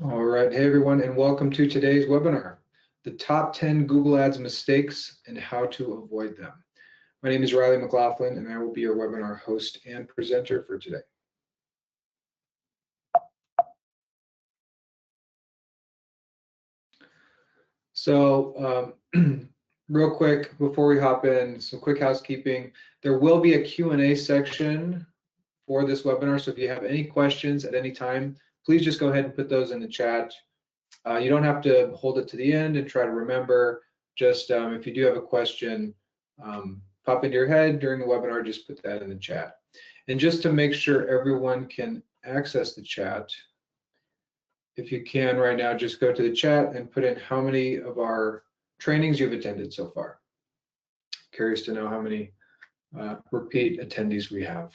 All right, hey everyone, and welcome to today's webinar, the top 10 Google Ads mistakes and how to avoid them. My name is Riley McLaughlin, and I will be your webinar host and presenter for today. So real quick, before we hop in, some quick housekeeping. There will be a Q&A section for this webinar, so if you have any questions at any time, please just go ahead and put those in the chat. You don't have to hold it to the end and try to remember. Just if you do have a question, pop into your head during the webinar, just put that in the chat. And just to make sure everyone can access the chat, if you can right now, just go to the chat and put in how many of our trainings you've attended so far. Curious to know how many repeat attendees we have.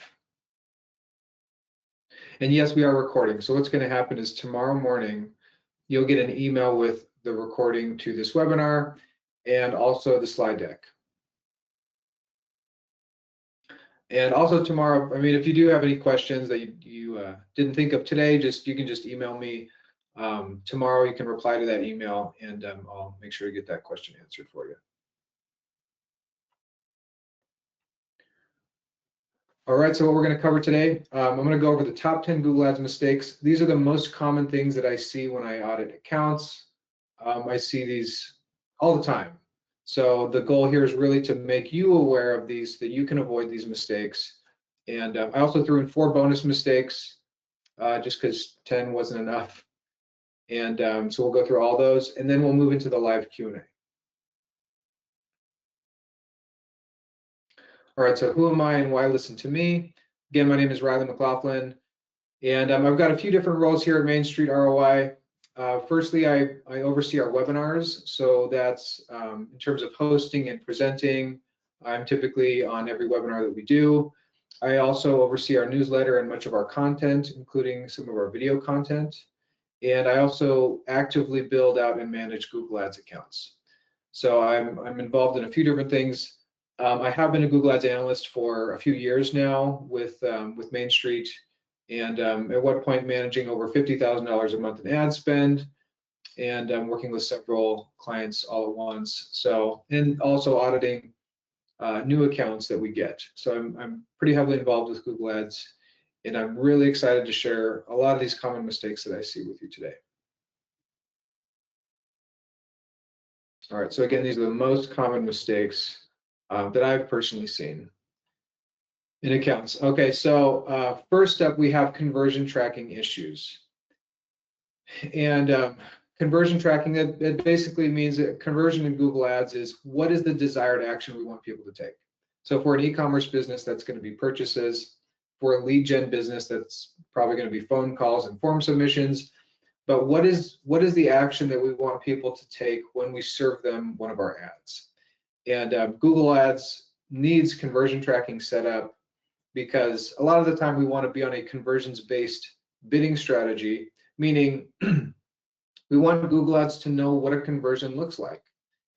And yes, we are recording. So what's going to happen is tomorrow morning, you'll get an email with the recording to this webinar and also the slide deck. And also tomorrow, I mean, if you do have any questions that you didn't think of today, you can just email me. Tomorrow you can reply to that email and I'll make sure to get that question answered for you. All right, so what we're going to cover today, I'm going to go over the top 10 Google Ads mistakes. These are the most common things that I see when I audit accounts. I see these all the time. So the goal here is really to make you aware of these, that you can avoid these mistakes. And I also threw in 4 bonus mistakes just because 10 wasn't enough. And so we'll go through all those, and then we'll move into the live Q&A. All right, so who am I and why listen to me? Again, my name is Riley McLaughlin, and I've got a few different roles here at Main Street ROI. Firstly, I oversee our webinars, so that's in terms of hosting and presenting. I'm typically on every webinar that we do. I also oversee our newsletter and much of our content, including some of our video content. And I also actively build out and manage Google Ads accounts. So I'm involved in a few different things. I have been a Google Ads analyst for a few years now with Main Street, and at one point managing over $50,000 a month in ad spend, and I'm working with several clients all at once. So, and also auditing new accounts that we get. So I'm pretty heavily involved with Google Ads, and I'm really excited to share a lot of these common mistakes that I see with you today. All right, so again, these are the most common mistakes that I've personally seen in accounts. Okay, so first up, we have conversion tracking issues. And conversion tracking, it basically means that conversion in Google Ads is what is the desired action we want people to take. So for an e-commerce business, that's going to be purchases. For a lead gen business, that's probably going to be phone calls and form submissions. But what is the action that we want people to take when we serve them one of our ads? And Google Ads needs conversion tracking set up because a lot of the time we want to be on a conversions-based bidding strategy, meaning we want Google Ads to know what a conversion looks like,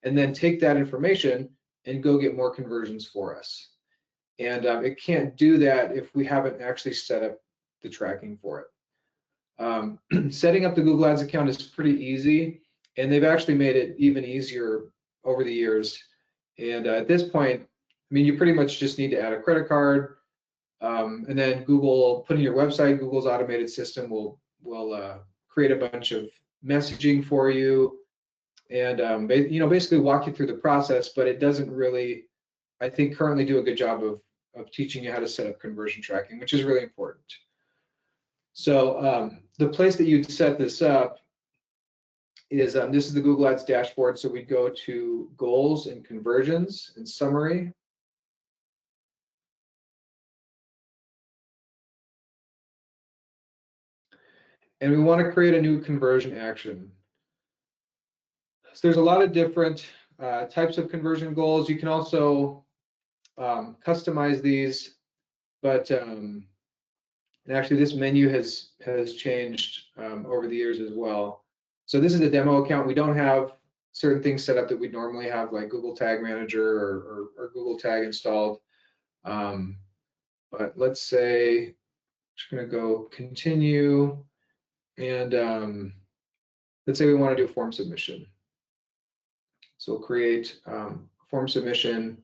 and then take that information and go get more conversions for us. And it can't do that if we haven't actually set up the tracking for it. Setting up the Google Ads account is pretty easy, and they've actually made it even easier over the years. And at this point, I mean, you pretty much just need to add a credit card, and then Google, put in your website, Google's automated system will create a bunch of messaging for you, and basically walk you through the process. But it doesn't really, I think, currently do a good job of teaching you how to set up conversion tracking, which is really important. So the place that you'd set this up is this is the Google Ads dashboard. So we'd go to goals and conversions and summary. And we want to create a new conversion action. So there's a lot of different types of conversion goals. You can also customize these, but and actually this menu has changed over the years as well. So this is a demo account. We don't have certain things set up that we normally have, like Google Tag Manager or Google Tag installed. But let's say, I'm just going to go continue, and let's say we want to do a form submission. So we'll create form submission.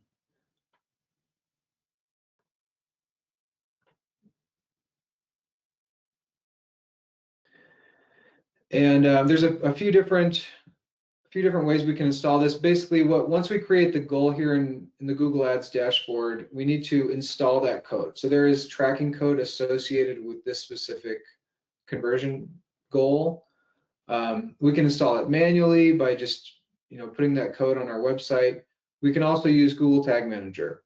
And there's a few different ways we can install this. Basically, once we create the goal here in the Google Ads dashboard, we need to install that code. So there is tracking code associated with this specific conversion goal. We can install it manually by just putting that code on our website. We can also use Google Tag Manager.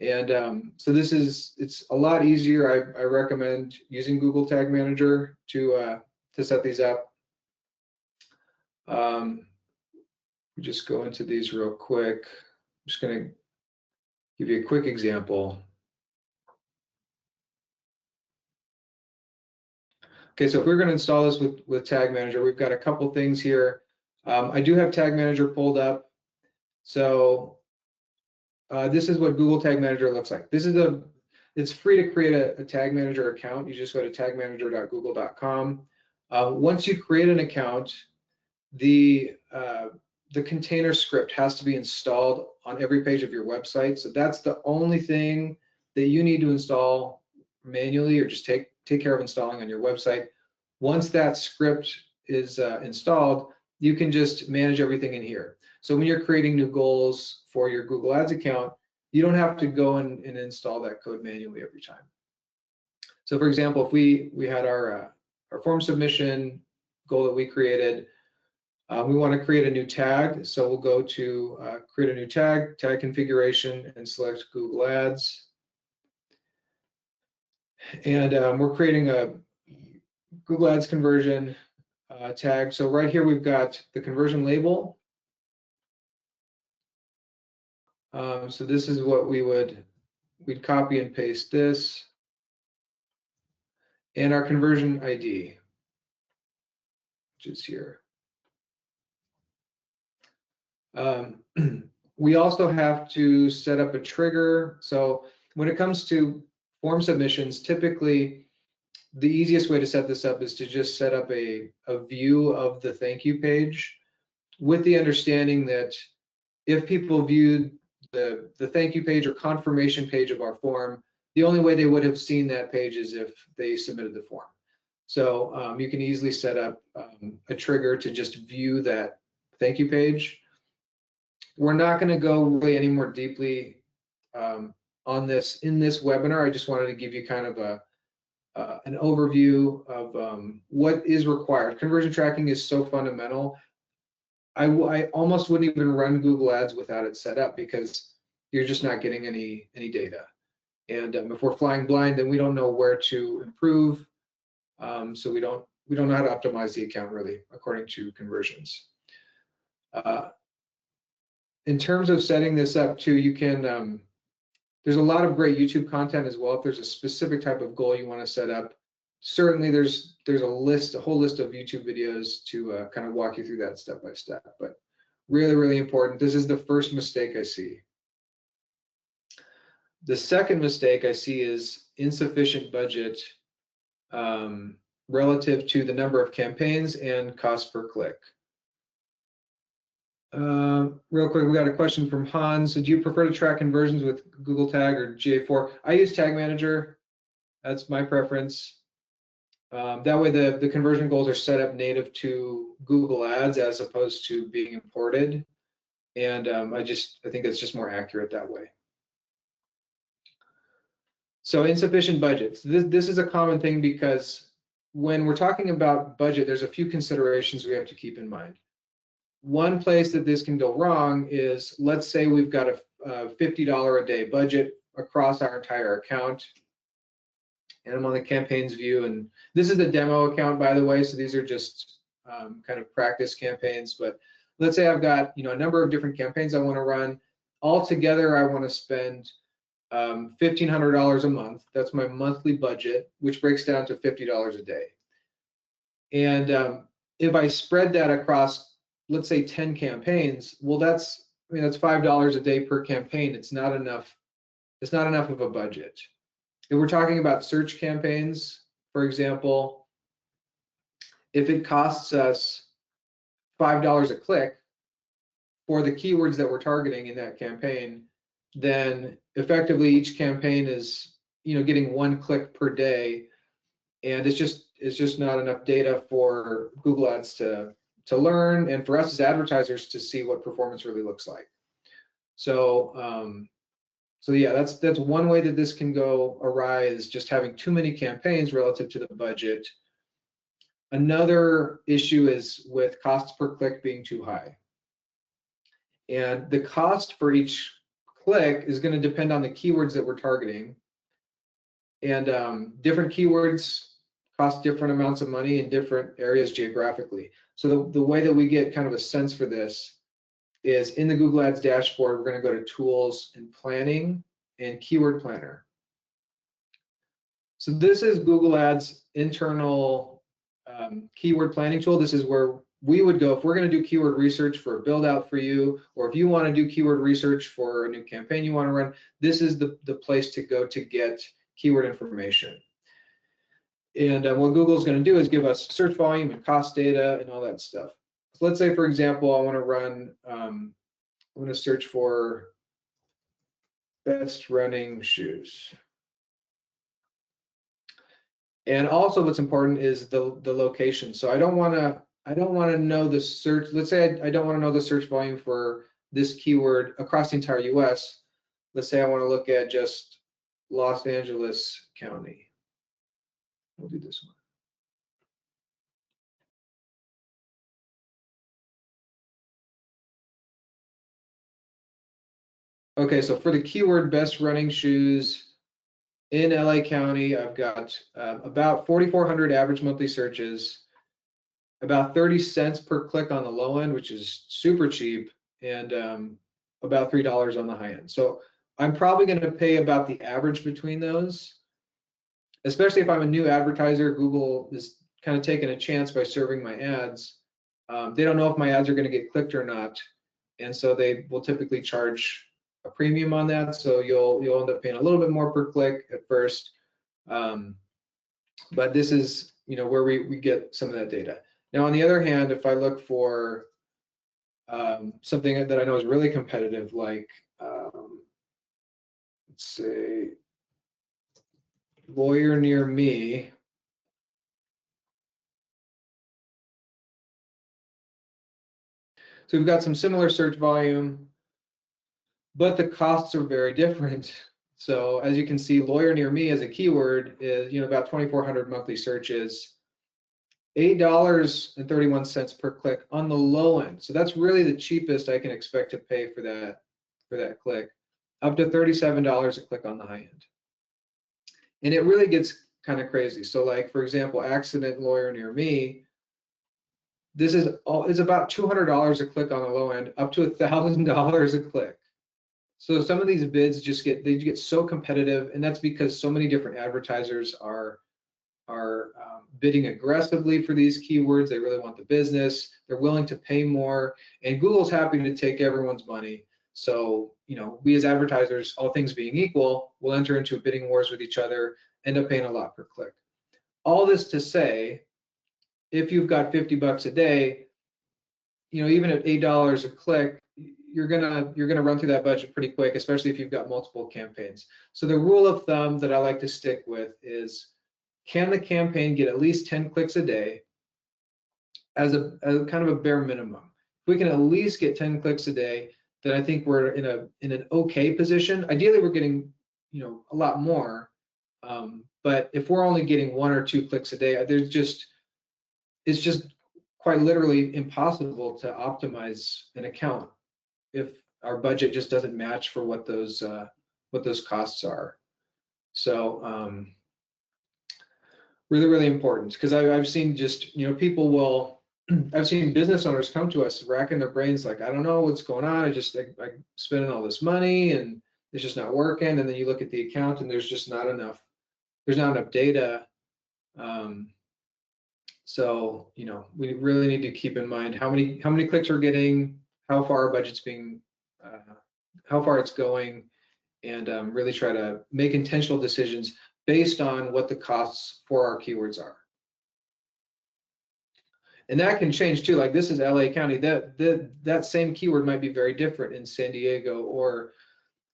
And so it's a lot easier. I recommend using Google Tag Manager to set these up. We just go into these real quick. I'm just going to give you a quick example. Okay, so if we're going to install this with Tag Manager, we've got a couple things here. I do have Tag Manager pulled up. So this is what Google Tag Manager looks like. It's free to create a Tag Manager account. You just go to tagmanager.google.com. Once you create an account, the container script has to be installed on every page of your website. So that's the only thing that you need to install manually, or just take care of installing on your website. Once that script is installed, you can just manage everything in here. So when you're creating new goals for your Google Ads account, you don't have to go and install that code manually every time. So for example, if we had our form submission goal that we created, we want to create a new tag. So we'll go to create a new tag configuration, and select Google Ads. And we're creating a Google Ads conversion tag. So right here we've got the conversion label. So this is what we'd copy and paste this, and our conversion ID, which is here. We also have to set up a trigger. So when it comes to form submissions, typically the easiest way to set this up is to just set up a view of the thank you page, with the understanding that if people viewed the thank you page or confirmation page of our form, the only way they would have seen that page is if they submitted the form. So you can easily set up a trigger to just view that thank you page. We're not going to go really any more deeply on this in this webinar. I just wanted to give you kind of an overview of what is required. Conversion tracking is so fundamental. I almost wouldn't even run Google Ads without it set up, because you're just not getting any data. And if we're flying blind, then we don't know where to improve. So we don't know how to optimize the account really according to conversions. In terms of setting this up too, you can. There's a lot of great YouTube content as well. If there's a specific type of goal you want to set up, certainly there's a whole list of YouTube videos to kind of walk you through that step by step. But really, really important. This is the first mistake I see. The second mistake I see is insufficient budget relative to the number of campaigns and cost per click. Real quick, we got a question from Hans. So do you prefer to track conversions with Google Tag or GA4? I use Tag Manager. That's my preference. That way the conversion goals are set up native to Google Ads as opposed to being imported. And I think it's just more accurate that way. So insufficient budgets. This is a common thing, because when we're talking about budget, there's a few considerations we have to keep in mind. One place that this can go wrong is, let's say we've got a $50 a day budget across our entire account, and I'm on the campaigns view, and this is a demo account, by the way, so these are just kind of practice campaigns. But let's say I've got a number of different campaigns I want to run. Altogether, I want to spend $1,500 a month. That's my monthly budget, which breaks down to $50 a day. And if I spread that across, let's say 10 campaigns, well, that's $5 a day per campaign. It's not enough. It's not enough of a budget. If we're talking about search campaigns, for example, if it costs us $5 a click for the keywords that we're targeting in that campaign, then effectively each campaign is, getting 1 click per day, and it's just not enough data for Google Ads to learn, and for us as advertisers to see what performance really looks like. So so yeah, that's one way that this can go awry, is just having too many campaigns relative to the budget. Another issue is with costs per click being too high. And the cost for each click is going to depend on the keywords that we're targeting. And different keywords cost different amounts of money in different areas geographically. So the way that we get kind of a sense for this is in the Google Ads dashboard, we're going to go to Tools and Planning and Keyword Planner. So this is Google Ads internal keyword planning tool. This is where we would go if we're going to do keyword research for a build out for you, or if you want to do keyword research for a new campaign you want to run, this is the place to go to get keyword information. And what Google's going to do is give us search volume and cost data and all that stuff. So let's say, for example, I want to run, I'm going to search for best running shoes. And also what's important is the location. So I don't want to know the search. Let's say I don't want to know the search volume for this keyword across the entire US. Let's say I want to look at just Los Angeles County. We'll do this one. Okay, so for the keyword best running shoes in LA County, I've got about 4,400 average monthly searches, about 30 cents per click on the low end, which is super cheap, and about $3 on the high end. So I'm probably going to pay about the average between those, especially if I'm a new advertiser. Google is kind of taking a chance by serving my ads. They don't know if my ads are going to get clicked or not, and so they will typically charge a premium on that. So you'll end up paying a little bit more per click at first, but this is where we get some of that data. Now, on the other hand, if I look for something that I know is really competitive, like let's say lawyer near me. So we've got some similar search volume, but the costs are very different. So as you can see, lawyer near me as a keyword is about 2,400 monthly searches, $8.31 per click on the low end. So that's really the cheapest I can expect to pay for that click, up to $37 a click on the high end. And it really gets kind of crazy. So like, for example, accident lawyer near me, this is about $200 a click on the low end, up to $1,000 a click. So some of these bids just get so competitive, and that's because so many different advertisers are bidding aggressively for these keywords. They really want the business. They're willing to pay more, and Google's happy to take everyone's money. So we as advertisers, all things being equal, will enter into bidding wars with each other, end up paying a lot per click. All this to say, if you've got $50 a day, even at $8 a click, you're gonna run through that budget pretty quick, especially if you've got multiple campaigns. So the rule of thumb that I like to stick with is, can the campaign get at least 10 clicks a day as a kind of a bare minimum? If we can at least get 10 clicks a day, then I think we're in an okay position. Ideally, we're getting a lot more, but if we're only getting 1 or 2 clicks a day, it's just quite literally impossible to optimize an account if our budget just doesn't match for what those costs are. So really, really important, because I've seen just I've seen business owners come to us racking their brains like, I don't know what's going on. I'm spending all this money and it's just not working. And then you look at the account and there's just not enough. There's not enough data. So we really need to keep in mind how many clicks we're getting, how far our budget's how far it's going, and really try to make intentional decisions based on what the costs for our keywords are. And that can change too. Like this is LA County. That same keyword might be very different in San Diego or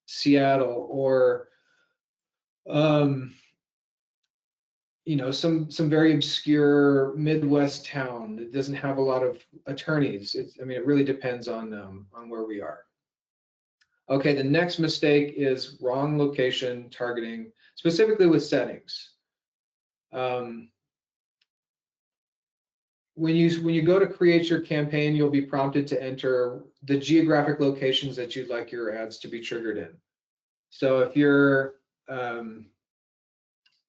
Seattle or you know, some very obscure Midwest town that doesn't have a lot of attorneys. I mean, it really depends on where we are. Okay, the next mistake is wrong location targeting, specifically with settings. When you go to create your campaign, you'll be prompted to enter the geographic locations that you'd like your ads to be triggered in. So if you're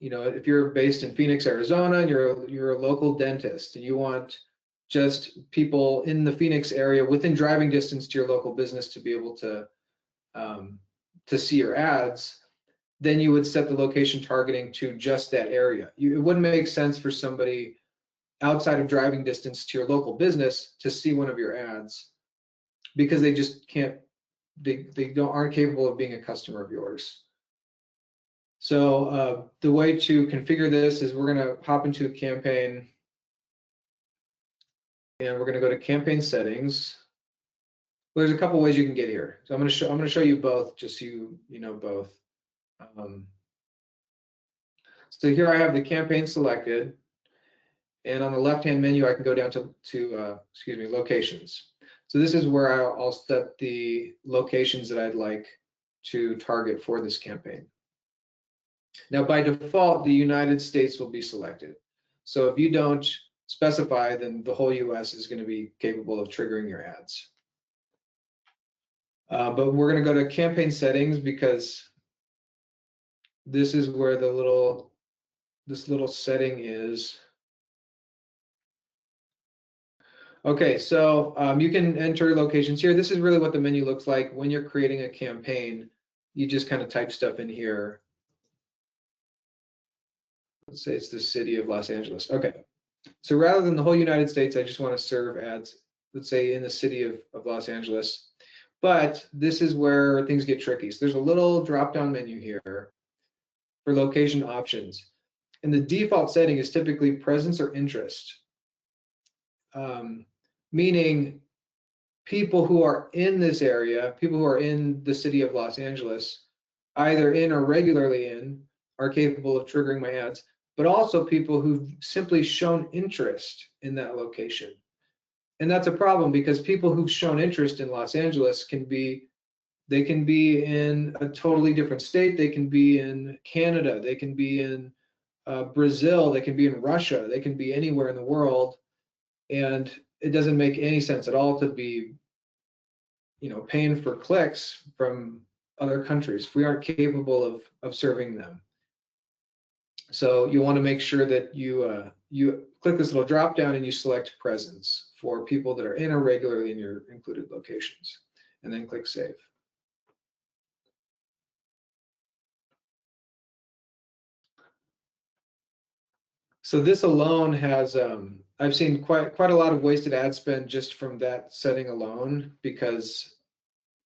you know, if you're based in Phoenix, Arizona, and you're a local dentist and you want just people in the Phoenix area within driving distance to your local business to be able to see your ads, then you would set the location targeting to just that area. It wouldn't make sense for somebody outside of driving distance to your local business to see one of your ads because they just can't, they aren't capable of being a customer of yours. So the way to configure this is we're going to hop into a campaign and we're going to go to campaign settings. Well, there's a couple ways you can get here. So I'm going to show you both, just so you know both. So here I have the campaign selected, and on the left-hand menu I can go down to excuse me, locations. So this is where I'll set the locations that I'd like to target for this campaign. Now, by default, the United States will be selected. So if you don't specify, then the whole US is going to be capable of triggering your ads. But we're going to go to campaign settings because this is where this little setting is. Okay, so you can enter locations here. This is really what the menu looks like when you're creating a campaign. You just kind of type stuff in here. Let's say it's the city of Los Angeles. Okay, so rather than the whole United States, I just want to serve ads, let's say in the city of Los Angeles. But this is where things get tricky. So there's a little drop-down menu here for location options. And the default setting is typically presence or interest, meaning people who are in this area, people who are in the city of Los Angeles, either in or regularly in, are capable of triggering my ads, but also people who've simply shown interest in that location. And that's a problem because people who've shown interest in Los Angeles can be in a totally different state. They can be in Canada. They can be in Brazil. They can be in Russia. They can be anywhere in the world. And it doesn't make any sense at all to be, you know, paying for clicks from other countries if we aren't capable of serving them. So you want to make sure that you click this little drop down and you select presence for people that are in or regularly in your included locations, and then click save. So this alone has, I've seen quite a lot of wasted ad spend just from that setting alone, because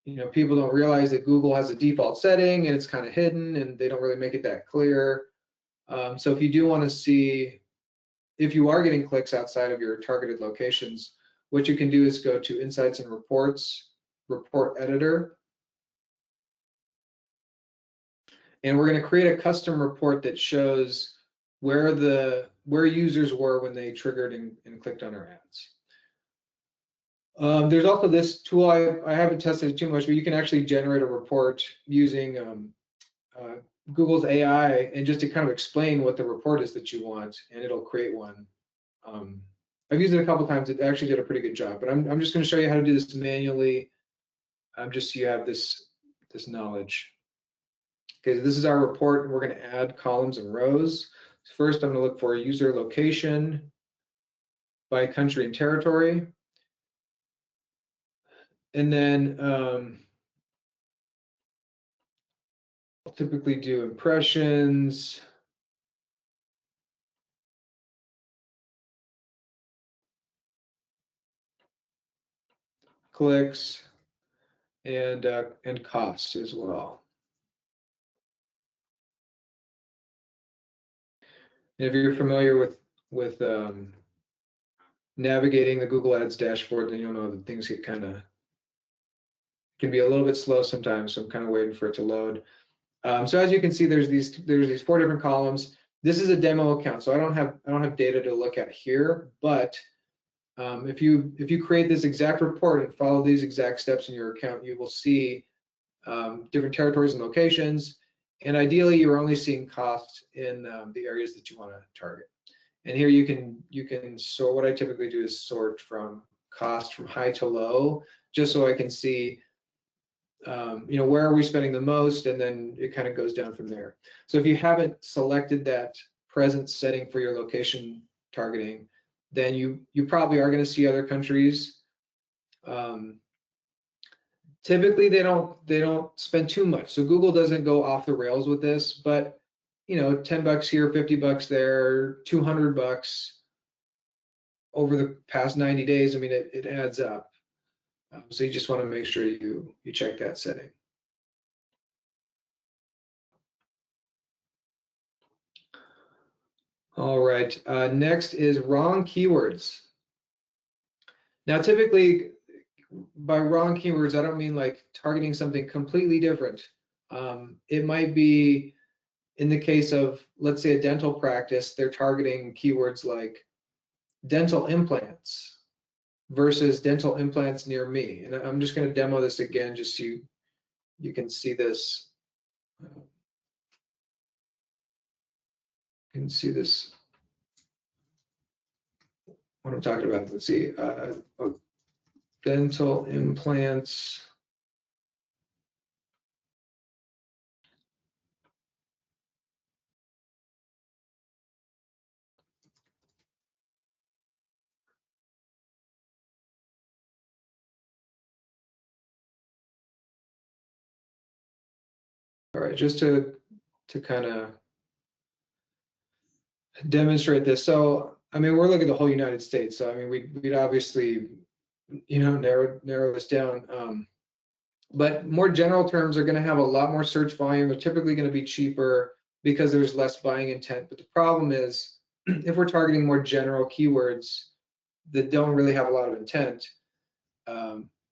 you know, people don't realize that Google has a default setting and it's kind of hidden and they don't really make it that clear. So if you do want to see if you are getting clicks outside of your targeted locations, what you can do is go to Insights and Reports, Report Editor. And we're going to create a custom report that shows where users were when they triggered and clicked on our ads. There's also this tool, I haven't tested it too much, but you can actually generate a report using Google's AI, and just to kind of explain what the report is that you want, and it'll create one. I've used it a couple times. It actually did a pretty good job, but I'm just going to show you how to do this manually, just so you have this knowledge. Okay, this is our report, and we're going to add columns and rows. First, I'm going to look for a user location by country and territory, and then I'll typically do impressions, clicks, and costs as well. And if you're familiar with navigating the Google Ads dashboard, then you'll know that things get can be a little bit slow sometimes. So I'm kind of waiting for it to load. So as you can see, there's these 4 different columns. This is a demo account, so I don't have data to look at here. But if you create this exact report and follow these exact steps in your account, you will see different territories and locations. And ideally, you're only seeing costs in the areas that you want to target. And here you can sort. What I typically do is sort from cost from high to low, just so I can see, where are we spending the most, and then it kind of goes down from there. So if you haven't selected that presence setting for your location targeting, then you probably are going to see other countries. Typically, they don't spend too much. So Google doesn't go off the rails with this, but $10 here, $50 there, $200 over the past 90 days. I mean, it adds up. So you just want to make sure you check that setting. All right, next is wrong keywords. Now, typically, by wrong keywords, I don't mean like targeting something completely different. It might be, in the case of, let's say, a dental practice, they're targeting keywords like dental implants versus dental implants near me. And I'm just going to demo this again, just so you can see this. You can see this, what I'm talking about. Let's see, dental implants. All right, just to kind of demonstrate this. So, I mean, we're looking at the whole United States. So, I mean, we'd obviously, narrow this down. But more general terms are going to have a lot more search volume. They're typically going to be cheaper because there's less buying intent. But the problem is, if we're targeting more general keywords that don't really have a lot of intent,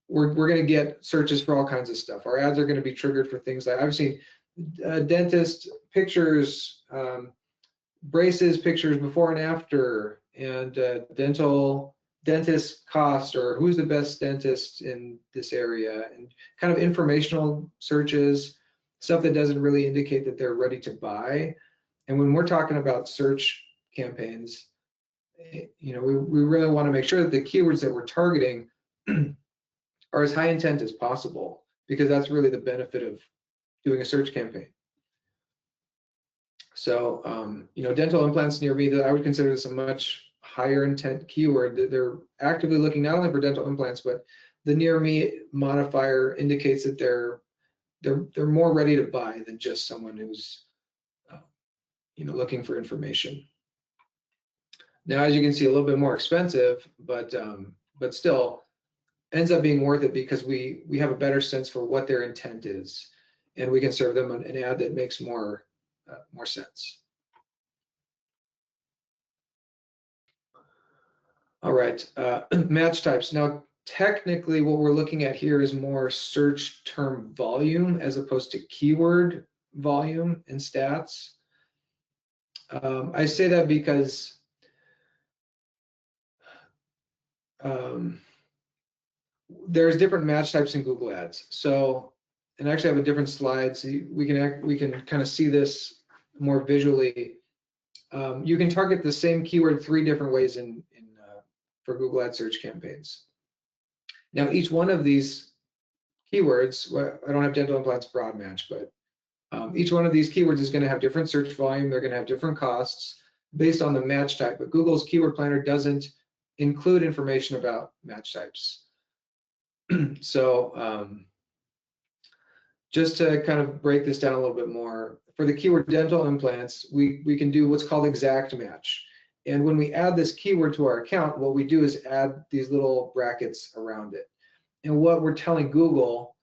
we're going to get searches for all kinds of stuff. Our ads are going to be triggered for things like, I've seen dentist pictures, braces pictures before and after, and dentist cost, or who's the best dentist in this area, and kind of informational searches, stuff that doesn't really indicate that they're ready to buy. And when we're talking about search campaigns, we really want to make sure that the keywords that we're targeting are as high intent as possible, because that's really the benefit of doing a search campaign. So, dental implants near me, that I would consider this a much higher intent keyword. That they're actively looking not only for dental implants, but the near me modifier indicates that they're more ready to buy than just someone who's looking for information. Now, as you can see, a little bit more expensive, but still ends up being worth it, because we have a better sense for what their intent is, and we can serve them an ad that makes more sense. All right, match types. Now, technically, what we're looking at here is more search term volume as opposed to keyword volume and stats. I say that because there's different match types in Google Ads. So, and actually I have a different slide, so we can kind of see this more visually. You can target the same keyword 3 different ways for Google Ad search campaigns. Now, each one of these keywords, I don't have dental implants broad match, but each one of these keywords is going to have different search volume. They're going to have different costs based on the match type. But Google's keyword planner doesn't include information about match types. So just to kind of break this down a little bit more, for the keyword dental implants, we can do what's called exact match. And when we add this keyword to our account, what we do is add these little brackets around it. And what we're telling Google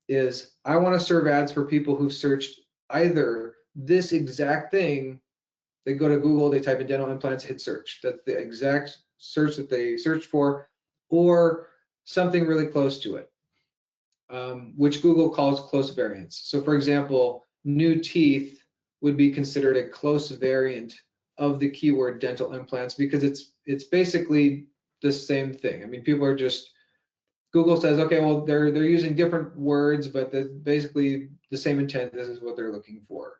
is, I want to serve ads for people who've searched either this exact thing They go to Google, they type in dental implants, hit search. That's the exact search that they searched for, or something really close to it, which Google calls close variants. So for example, new teeth would be considered a close variant of the keyword dental implants because it's basically the same thing. I mean, people are just, Google says, okay, well, they're using different words, but basically the same intent. This is what they're looking for.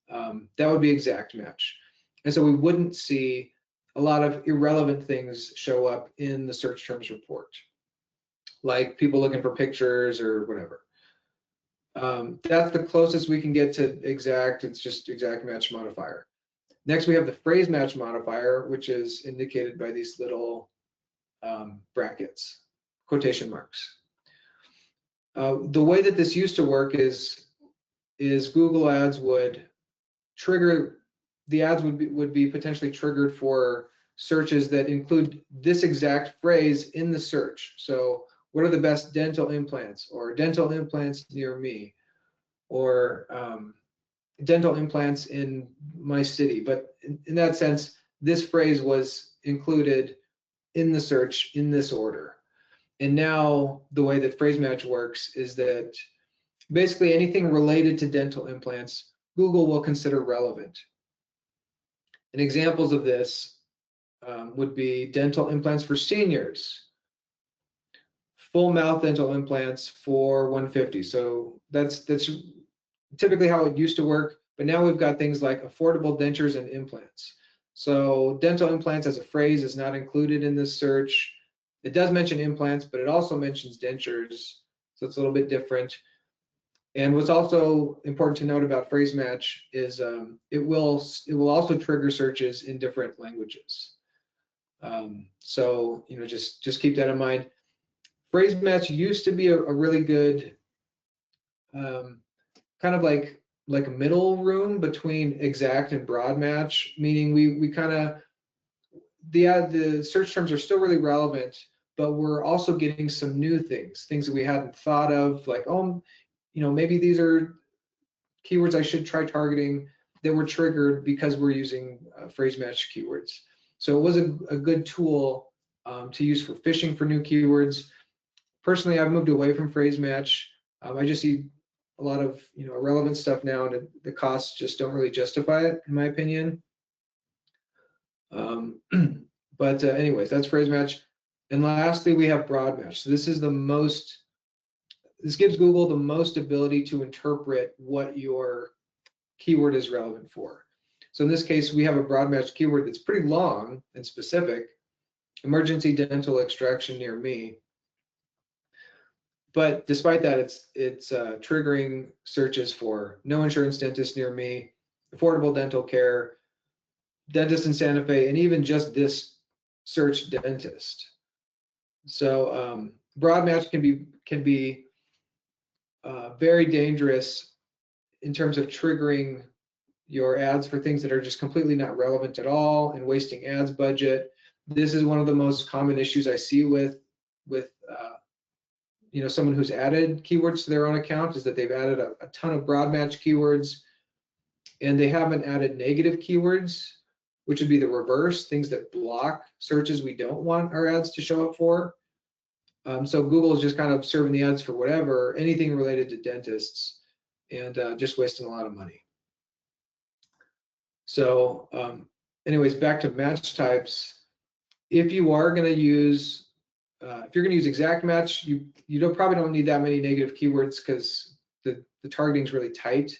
That would be exact match. And so we wouldn't see a lot of irrelevant things show up in the search terms report, like people looking for pictures or whatever. That's the closest we can get to exact. It's just exact match modifier. Next, we have the phrase match modifier, which is indicated by these little brackets, quotation marks. The way that this used to work is Google Ads would trigger, the ads would be potentially triggered for searches that include this exact phrase in the search. So what are the best dental implants, or dental implants near me, or dental implants in my city? But in that sense, this phrase was included in the search in this order. And now the way that phrase match works is that basically anything related to dental implants, Google will consider relevant. And examples of this would be dental implants for seniors, full mouth dental implants for 150. So that's typically how it used to work, but now we've got things like affordable dentures and implants. So dental implants as a phrase is not included in this search. It does mention implants, but it also mentions dentures, so it's a little bit different. And what's also important to note about phrase match is it will also trigger searches in different languages. So just keep that in mind. Phrase match used to be a really good kind of like a middle room between exact and broad match, meaning we kind of, the search terms are still really relevant, but we're also getting some new things that we hadn't thought of, like, oh, maybe these are keywords I should try targeting that were triggered because we're using phrase match keywords. So it was a good tool to use for fishing for new keywords. Personally, I've moved away from phrase match. I just see a lot of irrelevant stuff now, and the costs just don't really justify it, in my opinion. But anyways, that's phrase match. And lastly, we have broad match. So this gives Google the most ability to interpret what your keyword is relevant for. So in this case, we have a broad match keyword that's pretty long and specific, emergency dental extraction near me. But despite that, it's triggering searches for no insurance dentist near me, affordable dental care, dentist in Santa Fe, and even just this search dentist. So broad match can be very dangerous in terms of triggering your ads for things that are just completely not relevant at all and wasting ads budget. This is one of the most common issues I see with someone who's added keywords to their own account, is that they've added a ton of broad match keywords and they haven't added negative keywords, which would be the reverse, things that block searches we don't want our ads to show up for. So Google is just kind of serving the ads for whatever, anything related to dentists, and just wasting a lot of money. So anyways, back to match types. If you are going to use, if you're going to use exact match, you probably don't need that many negative keywords because the targeting is really tight.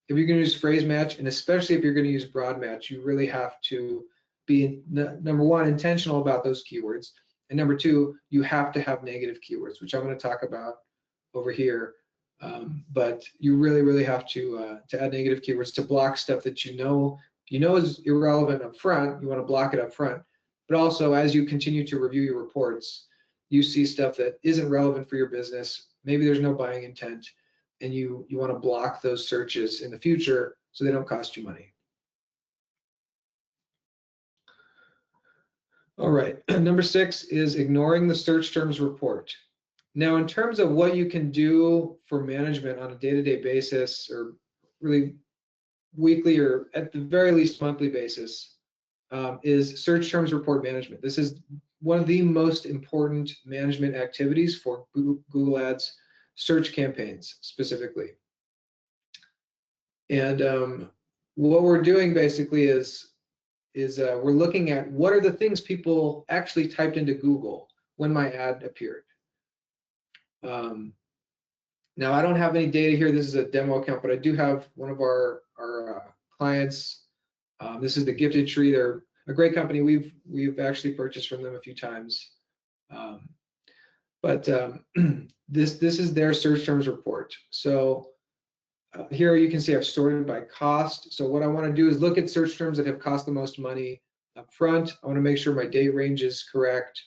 If you're going to use phrase match, and especially if you're going to use broad match, you really have to be, number one, intentional about those keywords. And number two, you have to have negative keywords, which I'm going to talk about over here. But you really have to add negative keywords to block stuff that you know is irrelevant up front. You want to block it up front. But also, as you continue to review your reports, you see stuff that isn't relevant for your business. Maybe there's no buying intent, and you want to block those searches in the future so they don't cost you money. All right, number 6 is ignoring the search terms report. Now, in terms of what you can do for management on a day-to-day basis, or really weekly or at the very least monthly basis is search terms report management. This is one of the most important management activities for Google Ads search campaigns specifically. And what we're doing basically is we're looking at what are the things people actually typed into Google when my ad appeared. Now, I don't have any data here. This is a demo account, but I do have one of our clients. This is the Gifted Tree. They're a great company. We've actually purchased from them a few times. This is their search terms report. So here you can see I've sorted by cost. So what I want to do is look at search terms that have cost the most money up front. I want to make sure my date range is correct.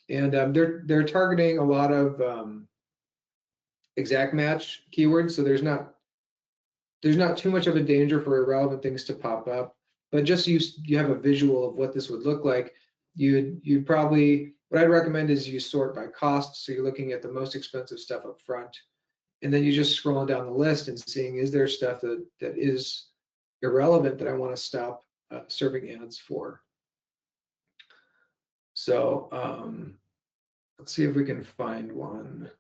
And they're targeting a lot of exact match keywords, so there's not too much of a danger for irrelevant things to pop up. But just so you have a visual of what this would look like, you'd probably, what I'd recommend is you sort by cost, so you're looking at the most expensive stuff up front, and then you just scrolling down the list and seeing, is there stuff that is irrelevant that I want to stop serving ads for. So let's see if we can find one.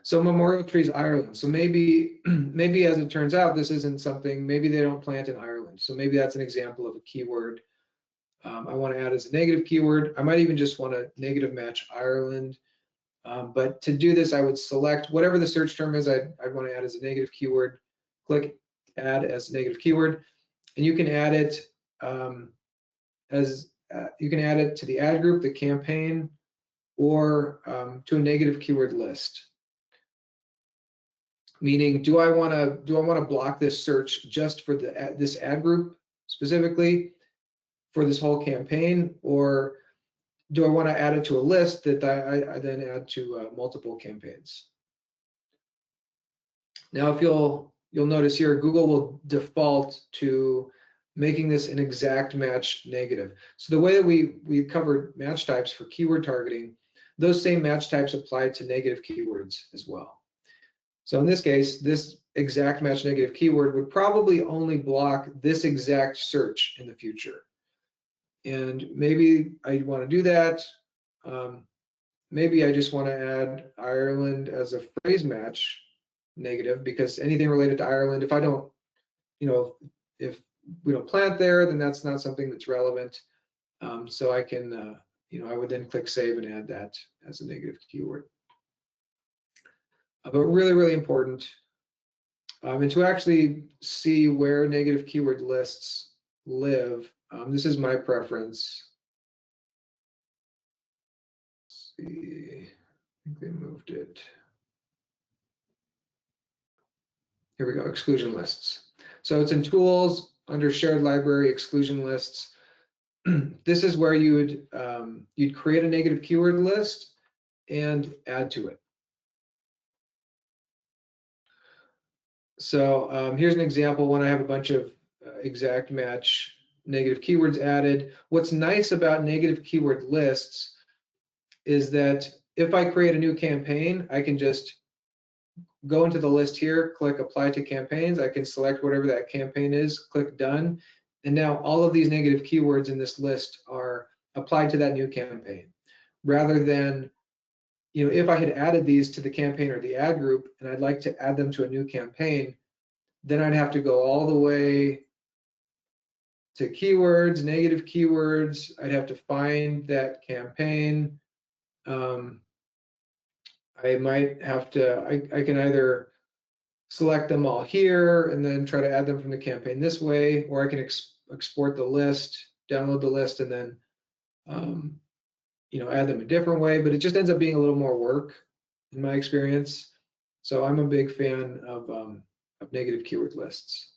So Memorial Trees, Ireland. So maybe as it turns out, this isn't something, maybe they don't plant in Ireland. So maybe that's an example of a keyword I want to add as a negative keyword. I might even just want to negative match Ireland. But to do this, I would select whatever the search term is I'd want to add as a negative keyword, click add as a negative keyword, and you can add it you can add it to the ad group, the campaign, or to a negative keyword list. Meaning, do I want to block this search just for this ad group specifically for this whole campaign, or do I want to add it to a list that I then add to multiple campaigns? Now, if you'll notice here, Google will default to making this an exact match negative. So the way that we covered match types for keyword targeting, those same match types apply to negative keywords as well. So in this case, this exact match negative keyword would probably only block this exact search in the future. And maybe I want to do that. Maybe I just want to add Ireland as a phrase match negative, because anything related to Ireland, if I don't, if we don't plant there, then that's not something that's relevant. So I can, I would then click save and add that as a negative keyword. But really, really important. And to actually see where negative keyword lists live, this is my preference. Let's see, I think they moved it. Here we go, exclusion lists. So it's in tools under shared library, exclusion lists. This is where you'd create a negative keyword list and add to it. So here's an example when I have a bunch of exact match negative keywords added. What's nice about negative keyword lists is that if I create a new campaign, I can just go into the list here, click apply to campaigns. I can select whatever that campaign is, click done. And now all of these negative keywords in this list are applied to that new campaign. Rather than, if I had added these to the campaign or the ad group and I'd like to add them to a new campaign, then I'd have to go all the way to keywords, negative keywords. I'd have to find that campaign. I might have to, I can either select them all here and then try to add them from the campaign this way, or I can export the list, download the list, and then add them a different way, but it just ends up being a little more work in my experience. So I'm a big fan of negative keyword lists.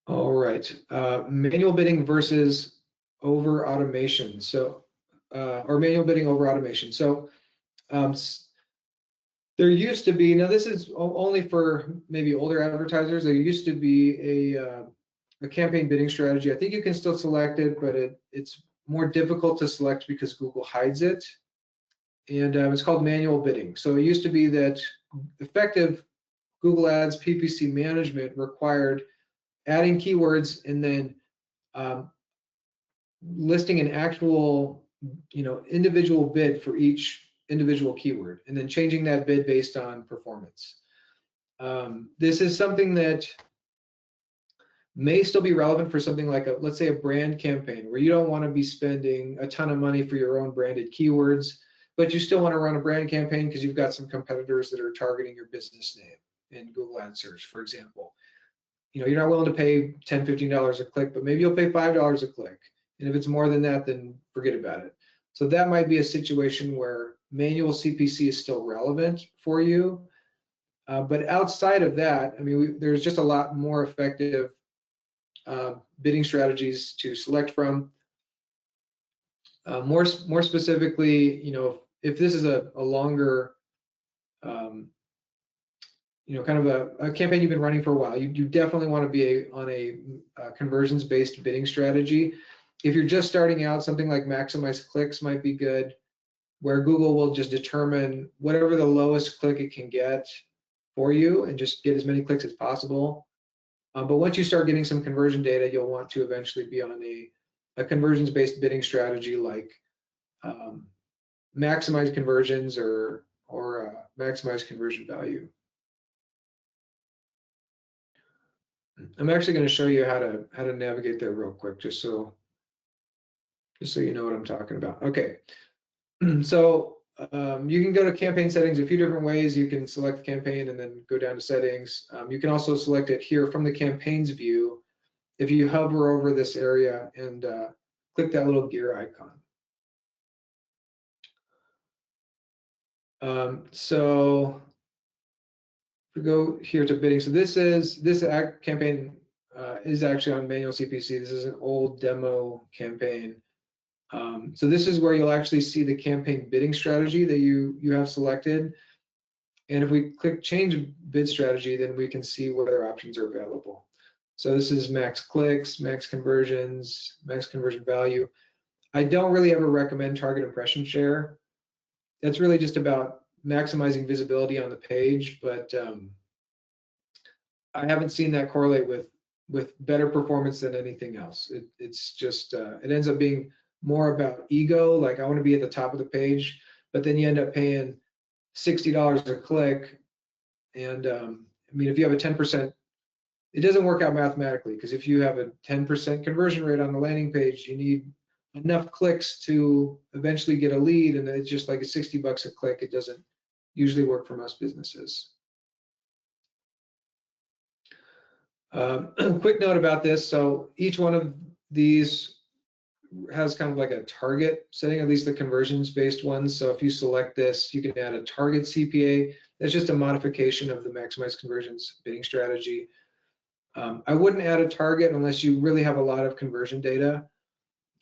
All right, manual bidding versus over automation. So, or manual bidding over automation. So there used to be, now this is only for maybe older advertisers, there used to be a campaign bidding strategy. I think you can still select it, but it's more difficult to select because Google hides it. and it's called manual bidding. So it used to be that effective Google Ads PPC management required adding keywords and then listing an actual, individual bid for each individual keyword, and then changing that bid based on performance. This is something that may still be relevant for something like let's say a brand campaign, where you don't want to be spending a ton of money for your own branded keywords, but you still want to run a brand campaign because you've got some competitors that are targeting your business name in Google Ad search, for example. You're not willing to pay $10, $15 a click, but maybe you'll pay $5 a click. And if it's more than that, then forget about it. So that might be a situation where manual CPC is still relevant for you. But outside of that, I mean, there's just a lot more effective bidding strategies to select from. More specifically, if this is a longer, kind of a campaign you've been running for a while, you definitely want to be on a conversions-based bidding strategy. If you're just starting out, something like maximize clicks might be good, where Google will just determine whatever the lowest click it can get for you and just get as many clicks as possible. But once you start getting some conversion data, you'll want to eventually be on a conversions-based bidding strategy like maximize conversions or maximize conversion value. I'm actually going to show you how to navigate there real quick, just so you know what I'm talking about. Okay, so you can go to campaign settings a few different ways. You can select the campaign and then go down to settings. You can also select it here from the campaigns view if you hover over this area and click that little gear icon. So if we go here to bidding, so this campaign is actually on manual CPC. This is an old demo campaign. So this is where you'll actually see the campaign bidding strategy that you have selected. And if we click change bid strategy, then we can see what other options are available. So this is max clicks, max conversions, max conversion value. I don't really ever recommend target impression share. That's really just about maximizing visibility on the page, but I haven't seen that correlate with better performance than anything else. It's just, it ends up being more about ego, like I want to be at the top of the page, but then you end up paying $60 a click. And I mean, if you have a 10%, it doesn't work out mathematically, because if you have a 10% conversion rate on the landing page, you need enough clicks to eventually get a lead, and it's just like a $60 a click. It doesn't usually work for most businesses. Quick note about this. So each one of these has kind of like a target setting, at least the conversions based ones. So if you select this, you can add a target CPA. That's just a modification of the maximize conversions bidding strategy. I wouldn't add a target unless you really have a lot of conversion data.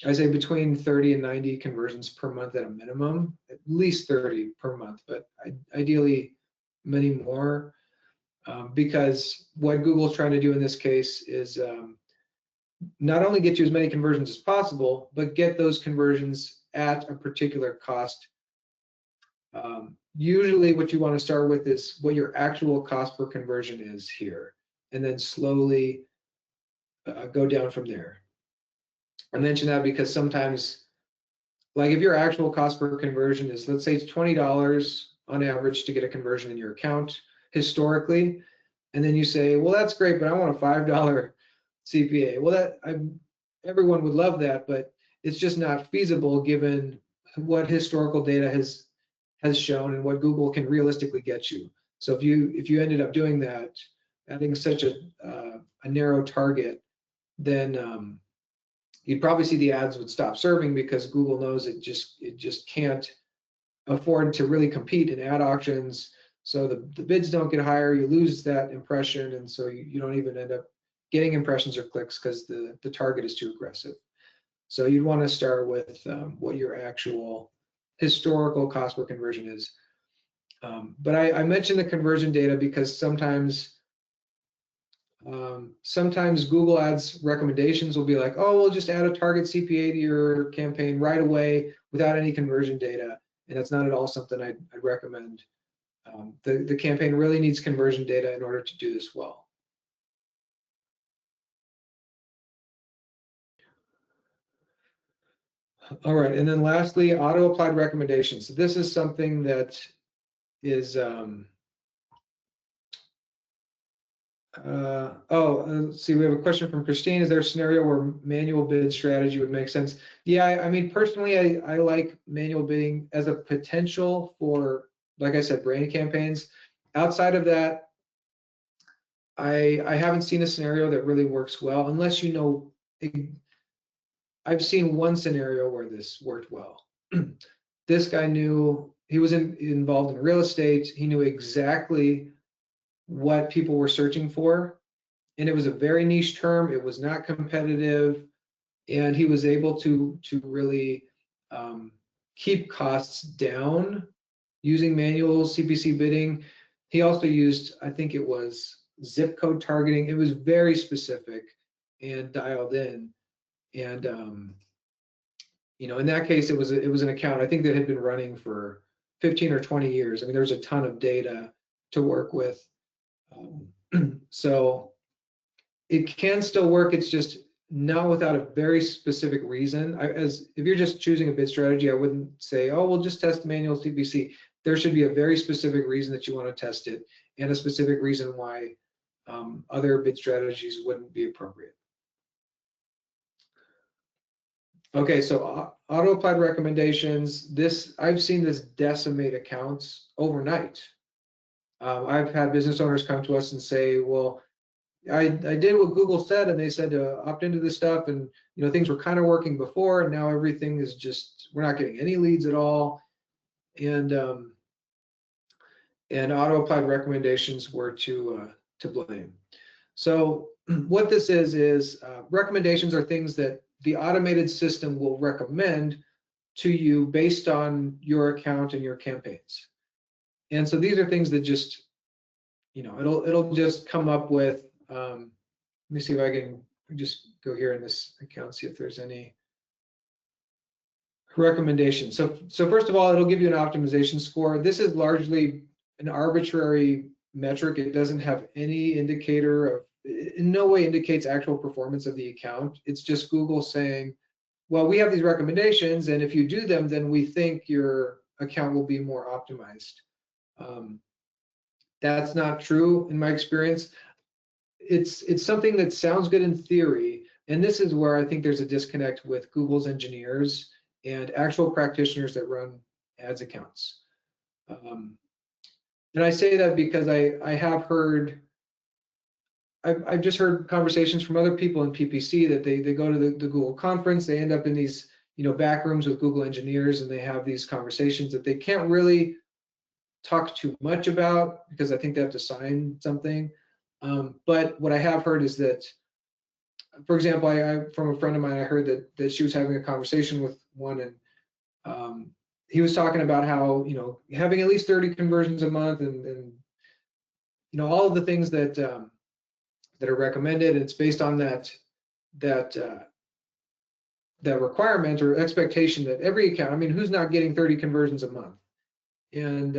I say between 30 and 90 conversions per month at a minimum, at least 30 per month, but ideally many more, because what Google's trying to do in this case is not only get you as many conversions as possible, but get those conversions at a particular cost. Usually what you want to start with is what your actual cost per conversion is here, and then slowly go down from there. I mention that because sometimes, like if your actual cost per conversion is, let's say it's $20 on average to get a conversion in your account historically, and then you say, well, that's great, but I want a $5 CPA. Well, everyone would love that, but it's just not feasible given what historical data has shown and what Google can realistically get you. So if you ended up doing that, adding such a narrow target, then you'd probably see the ads would stop serving, because Google knows it just can't afford to really compete in ad auctions. So the bids don't get higher, you lose that impression, and so you don't even end up getting impressions or clicks because the target is too aggressive. So you'd want to start with what your actual historical cost per conversion is. But I mentioned the conversion data because sometimes Google Ads recommendations will be like, oh, we'll just add a target CPA to your campaign right away without any conversion data. and that's not at all something I'd recommend. The campaign really needs conversion data in order to do this well. All right, and then lastly, auto-applied recommendations. So this is something that is, let's see, we have a question from Christine. Is there a scenario where manual bid strategy would make sense? Yeah, I mean, personally, I like manual bidding as a potential for, like I said, brand campaigns. Outside of that, I haven't seen a scenario that really works well, unless you know, I've seen one scenario where this worked well. This guy knew, he was involved in real estate. He knew exactly what people were searching for, and it was a very niche term. It was not competitive, and he was able to really keep costs down using manual CPC bidding. He also used, I think it was zip code targeting. It was very specific and dialed in, and you know, in that case, it was an account I think that had been running for 15 or 20 years. I mean, there was a ton of data to work with. So it can still work. It's just not without a very specific reason. If you're just choosing a bid strategy, I wouldn't say, oh, we'll just test manual CPC. There should be a very specific reason that you want to test it, and a specific reason why other bid strategies wouldn't be appropriate. Okay, so auto-applied recommendations. I've seen this decimate accounts overnight. I've had business owners come to us and say, well, I did what Google said, and they said to opt into this stuff, and you know, things were kind of working before, and now everything is just, we're not getting any leads at all, and auto-applied recommendations were to blame. So what this is recommendations are things that the automated system will recommend to you based on your account and your campaigns. And so these are things that just, you know, it'll just come up with, let me see if I can just go here in this account, see if there's any recommendations. So first of all, it'll give you an optimization score. This is largely an arbitrary metric. It doesn't have any indicator of, in no way indicates actual performance of the account. It's just Google saying, well, we have these recommendations, and if you do them, then we think your account will be more optimized. That's not true in my experience. It's something that sounds good in theory, and this is where I think there's a disconnect with Google's engineers and actual practitioners that run ads accounts. And I say that because I have heard, I've just heard conversations from other people in PPC that they go to the Google conference, they end up in these, you know, back rooms with Google engineers, and they have these conversations that they can't really talk too much about because I think they have to sign something. But what I have heard is that, for example, from a friend of mine, I heard that she was having a conversation with one, and he was talking about how, you know, having at least 30 conversions a month, and you know, all of the things that that are recommended, and it's based on that requirement or expectation that every account, I mean, who's not getting 30 conversions a month? And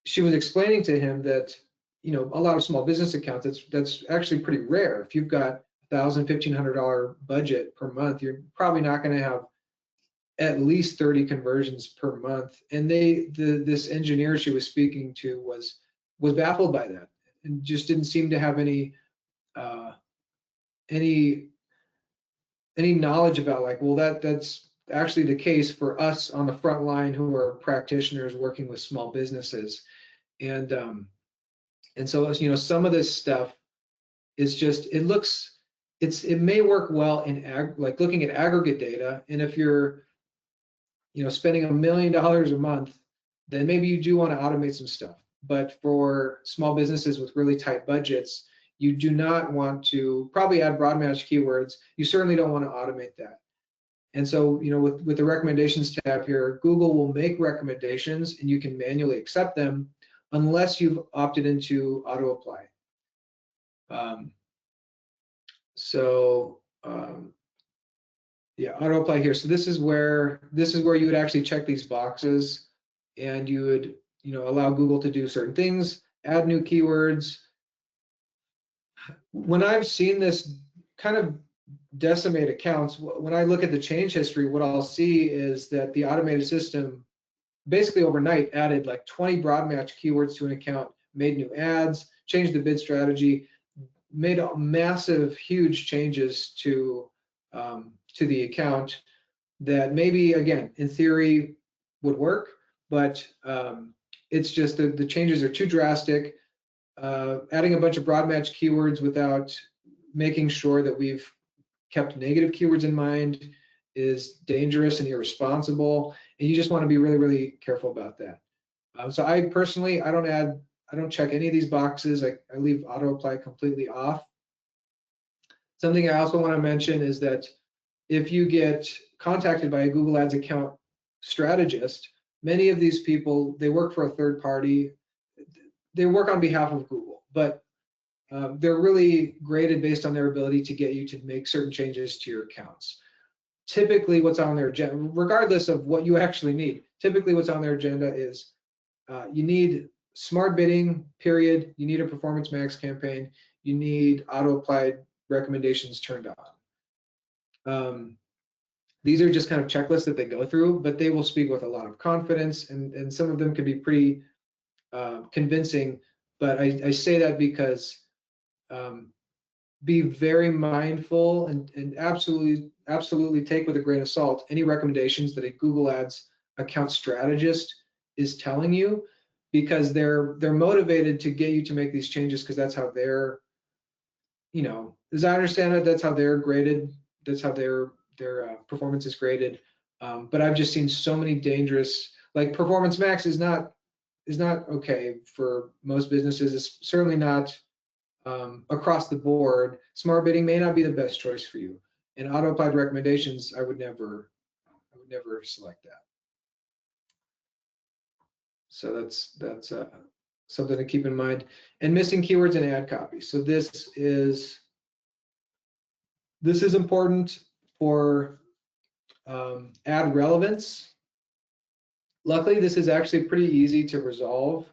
she was explaining to him that, you know, a lot of small business accounts, that's actually pretty rare. If you've got $1,000, $1,500 budget per month, you're probably not going to have at least 30 conversions per month. And this engineer she was speaking to was baffled by that, and just didn't seem to have any knowledge about, like, well, that's actually the case for us on the front line who are practitioners working with small businesses. And so, you know, some of this stuff is just, it may work well in like looking at aggregate data, and if you're, you know, spending $1 million a month, then maybe you do want to automate some stuff. But for small businesses with really tight budgets, you do not want to probably add broad match keywords. You certainly don't want to automate that. And so, you know, with the recommendations tab here, Google will make recommendations and you can manually accept them unless you've opted into auto apply. Yeah, auto apply here. So this is where you would actually check these boxes, and you would, allow Google to do certain things, add new keywords. When I've seen this kind of decimate accounts, when I look at the change history, what I'll see is that the automated system basically overnight added like 20 broad match keywords to an account, made new ads, changed the bid strategy, made massive, huge changes to the account that maybe, again, in theory would work, but it's just the changes are too drastic. Adding a bunch of broad match keywords without making sure that we've kept negative keywords in mind is dangerous and irresponsible, and you just want to be really, really careful about that. So I personally, I don't check any of these boxes. I leave auto apply completely off. Something I also want to mention is that if you get contacted by a Google Ads account strategist, many of these people, they work for a third party. They work on behalf of Google, but they're really graded based on their ability to get you to make certain changes to your accounts. Typically, what's on their agenda, regardless of what you actually need, typically what's on their agenda is you need smart bidding, period. You need a performance max campaign. You need auto-applied recommendations turned on. These are just kind of checklists that they go through, but they will speak with a lot of confidence, and some of them can be pretty convincing. But I say that because be very mindful and absolutely take with a grain of salt any recommendations that a Google Ads account strategist is telling you, because they're motivated to get you to make these changes, because that's how they're, as I understand it, that's how they're graded, that's how their performance is graded. But I've just seen so many dangerous, like Performance Max is not okay for most businesses. It's certainly not across the board. Smart bidding may not be the best choice for you. And auto-applied recommendations, I would never select that. So that's something to keep in mind. And missing keywords in ad copy. So this is important for ad relevance. Luckily, this is actually pretty easy to resolve.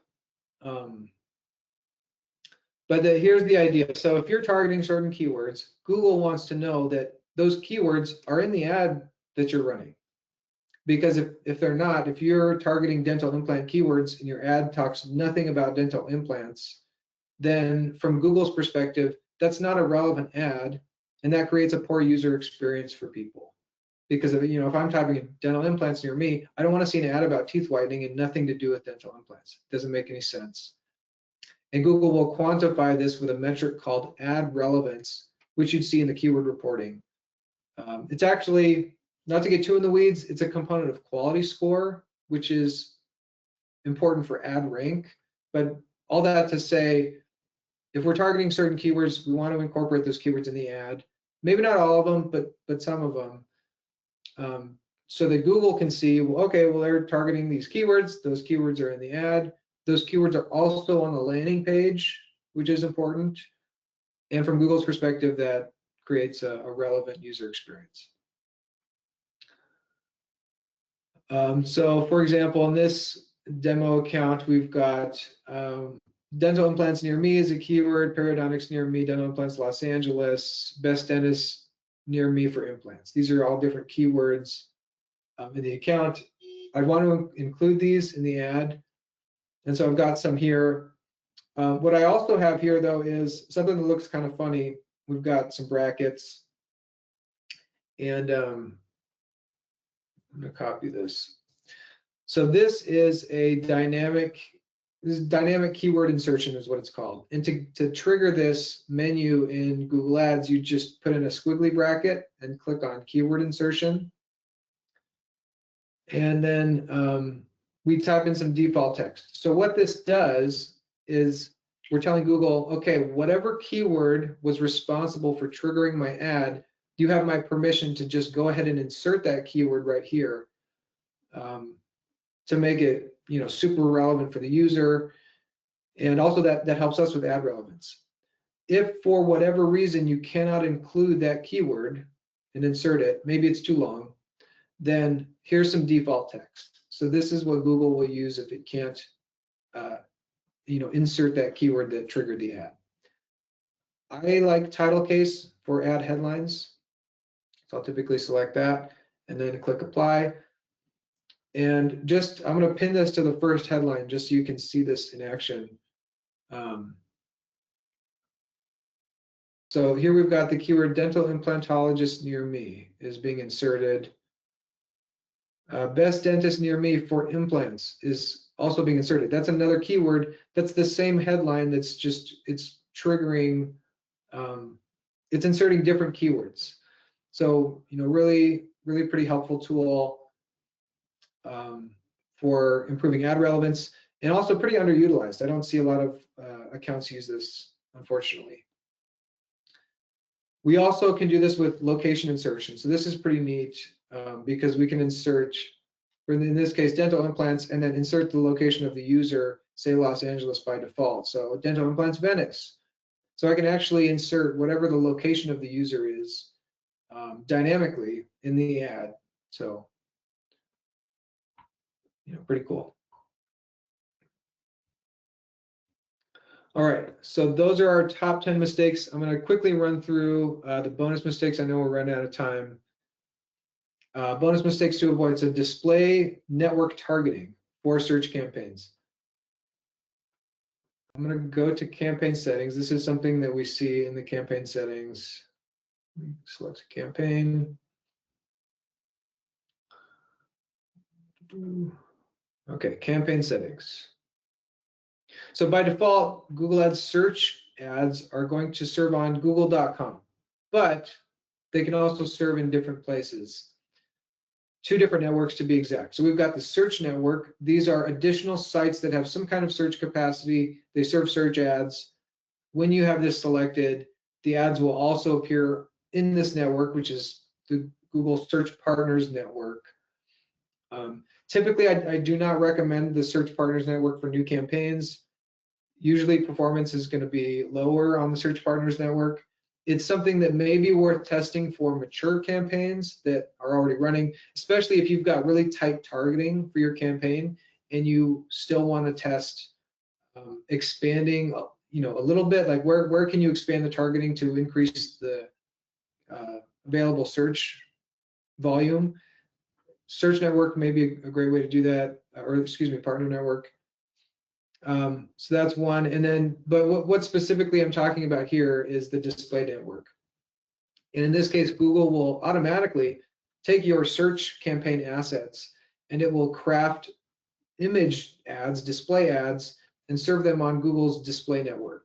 But here's the idea. So if you're targeting certain keywords, Google wants to know that those keywords are in the ad that you're running. Because if they're not, if you're targeting dental implant keywords and your ad talks nothing about dental implants, then from Google's perspective, that's not a relevant ad, and that creates a poor user experience for people. Because if I'm typing dental implants near me, I don't want to see an ad about teeth whitening and nothing to do with dental implants. It doesn't make any sense. And Google will quantify this with a metric called ad relevance, which you'd see in the keyword reporting. It's actually, not to get too in the weeds, it's a component of quality score, which is important for ad rank. But all that to say, if we're targeting certain keywords, we want to incorporate those keywords in the ad. Maybe not all of them, but some of them. So that Google can see, well, okay, well, they're targeting these keywords. Those keywords are in the ad. Those keywords are also on the landing page, which is important. And from Google's perspective, that creates a relevant user experience. So for example, in this demo account, we've got dental implants near me is a keyword, periodontics near me, dental implants Los Angeles, best dentist near me for implants. These are all different keywords in the account. I want to include these in the ad. And so I've got some here. What I also have here, though, is something that looks kind of funny. We've got some brackets, and I'm going to copy this. So this is a dynamic keyword insertion is what it's called. And to trigger this menu in Google Ads, you just put in a squiggly bracket and click on keyword insertion. And then we type in some default text. So what this does is we're telling Google, okay, whatever keyword was responsible for triggering my ad, you have my permission to just go ahead and insert that keyword right here to make it, super relevant for the user. And also that helps us with ad relevance. If for whatever reason you cannot include that keyword and insert it, maybe it's too long, then here's some default text. So this is what Google will use if it can't, insert that keyword that triggered the ad. I like title case for ad headlines. So I'll typically select that and then click apply. And just, I'm going to pin this to the first headline just so you can see this in action. So here we've got the keyword dental implantologist near me is being inserted. Best dentist near me for implants is also being inserted. That's another keyword. That's the same headline. That's just, it's triggering, it's inserting different keywords. So, really, really pretty helpful tool for improving ad relevance, and also pretty underutilized. I don't see a lot of accounts use this, unfortunately. We also can do this with location insertion. So this is pretty neat because we can insert, in this case, dental implants, and then insert the location of the user, say Los Angeles by default. So dental implants, Venice. So I can actually insert whatever the location of the user is dynamically in the ad. So, pretty cool. All right, so those are our top 10 mistakes. I'm going to quickly run through the bonus mistakes. I know we're running out of time. Bonus mistakes to avoid. So display network targeting for search campaigns. I'm going to go to campaign settings. This is something that we see in the campaign settings. Select a campaign. Okay, campaign settings. So by default, Google Ads search ads are going to serve on google.com, but they can also serve in different places. 2 different networks to be exact. So we've got the search network. These are additional sites that have some kind of search capacity. They serve search ads. When you have this selected, the ads will also appear in this network, which is the Google Search Partners Network. Typically, I do not recommend the Search Partners Network for new campaigns. Usually performance is going to be lower on the Search Partners Network. It's something that may be worth testing for mature campaigns that are already running, especially if you've got really tight targeting for your campaign and you still want to test expanding, a little bit, like where can you expand the targeting to increase the available search volume. Search network may be a great way to do that, or excuse me, partner network. So that's one. And then, but what specifically I'm talking about here is the display network. And in this case, Google will automatically take your search campaign assets and it will craft image ads, display ads, and serve them on Google's display network,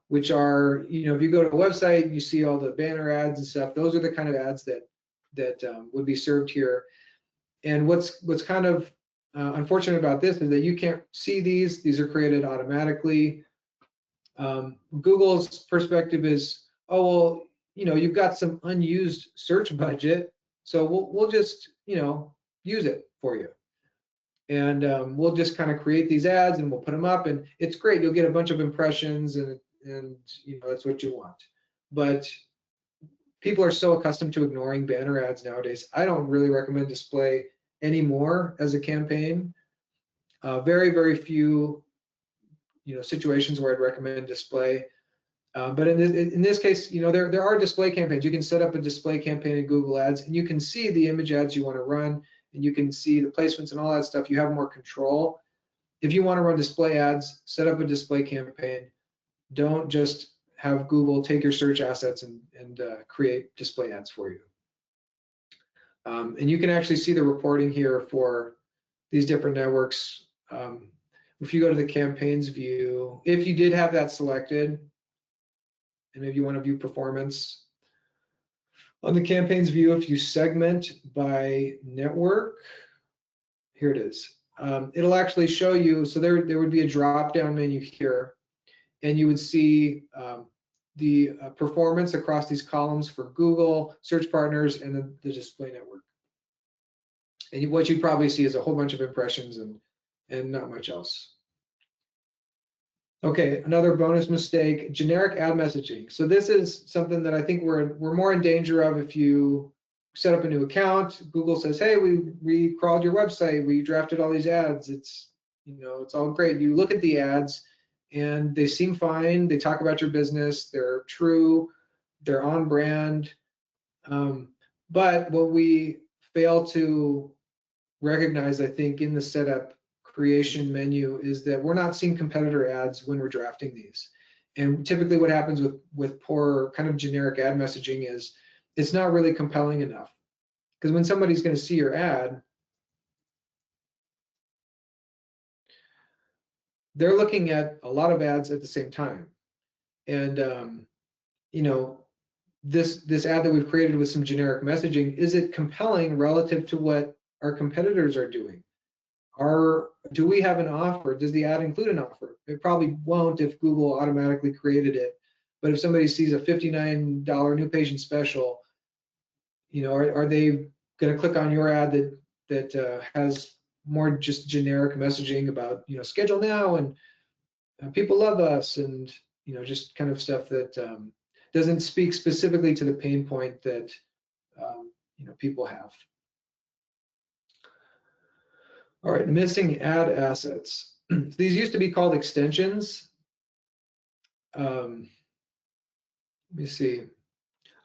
which are, if you go to a website, you see all the banner ads and stuff. Those are the kind of ads that would be served here. And what's kind of unfortunate about this is that you can't see these. These are created automatically. Google's perspective is, oh, well, you've got some unused search budget, so we'll just, use it for you. And we'll just kind of create these ads and we'll put them up, and it's great. You'll get a bunch of impressions, and that's what you want. But people are so accustomed to ignoring banner ads nowadays. I don't really recommend display anymore as a campaign. Very, very few, situations where I'd recommend display. But in this case, there are display campaigns. You can set up a display campaign in Google Ads, and you can see the image ads you want to run, and you can see the placements and all that stuff. You have more control. If you want to run display ads, set up a display campaign. Don't just have Google take your search assets and create display ads for you. And you can actually see the reporting here for these different networks. If you go to the campaigns view, if you did have that selected, and maybe you want to view performance, on the campaigns view, if you segment by network, here it is. It'll actually show you, so there would be a drop-down menu here, and you would see the performance across these columns for Google, Search Partners, and the display network. And what you'd probably see is a whole bunch of impressions and not much else. Okay, another bonus mistake, generic ad messaging. So this is something that I think we're more in danger of if you set up a new account. Google says, hey, we crawled your website, we drafted all these ads. It's, you know, it's all great. You look at the ads and they seem fine. They talk about your business. They're true. They're on brand. But what we fail to recognize, I think, in the setup creation menu is that we're not seeing competitor ads when we're drafting these. And typically what happens with poor kind of generic ad messaging is it's not really compelling enough. Because when somebody's going to see your ad, they're looking at a lot of ads at the same time. And you know, this ad that we've created with some generic messaging, is it compelling relative to what our competitors are doing? Do we have an offer? Does the ad include an offer? It probably won't if Google automatically created it. But if somebody sees a $59 new patient special, you know, are they going to click on your ad that has more just generic messaging about, you know, schedule now and people love us, and, you know, just kind of stuff that doesn't speak specifically to the pain point that you know, people have. All right, missing ad assets. These used to be called extensions. Let me see.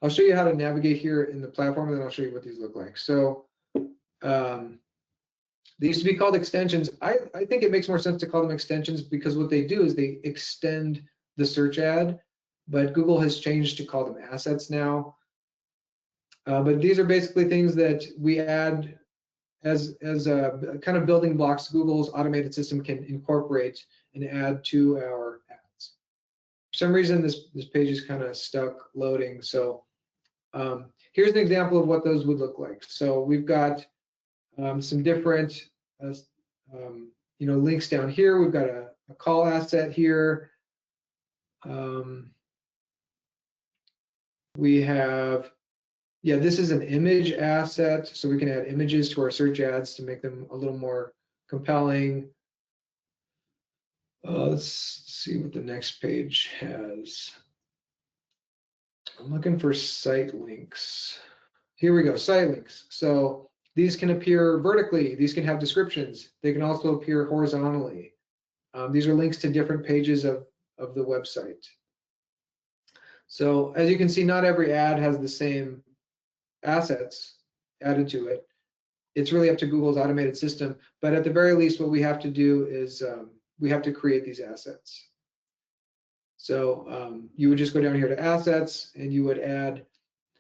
I'll show you how to navigate here in the platform, and then I'll show you what these look like. So they used to be called extensions. I think it makes more sense to call them extensions because what they do is they extend the search ad, but Google has changed to call them assets now. But these are basically things that we add as a kind of building blocks Google's automated system can incorporate and add to our ads. For some reason, this page is kind of stuck loading. So here's an example of what those would look like. So we've got some different you know, links down here. We've got a call asset here. We have, yeah, this is an image asset, so we can add images to our search ads to make them a little more compelling. Let's see what the next page has. I'm looking for site links. Here we go, site links. So these can appear vertically. These can have descriptions. They can also appear horizontally. These are links to different pages of the website. So as you can see, not every ad has the same assets added to it. It's really up to Google's automated system. But at the very least, what we have to do is we have to create these assets. So you would just go down here to assets, and you would add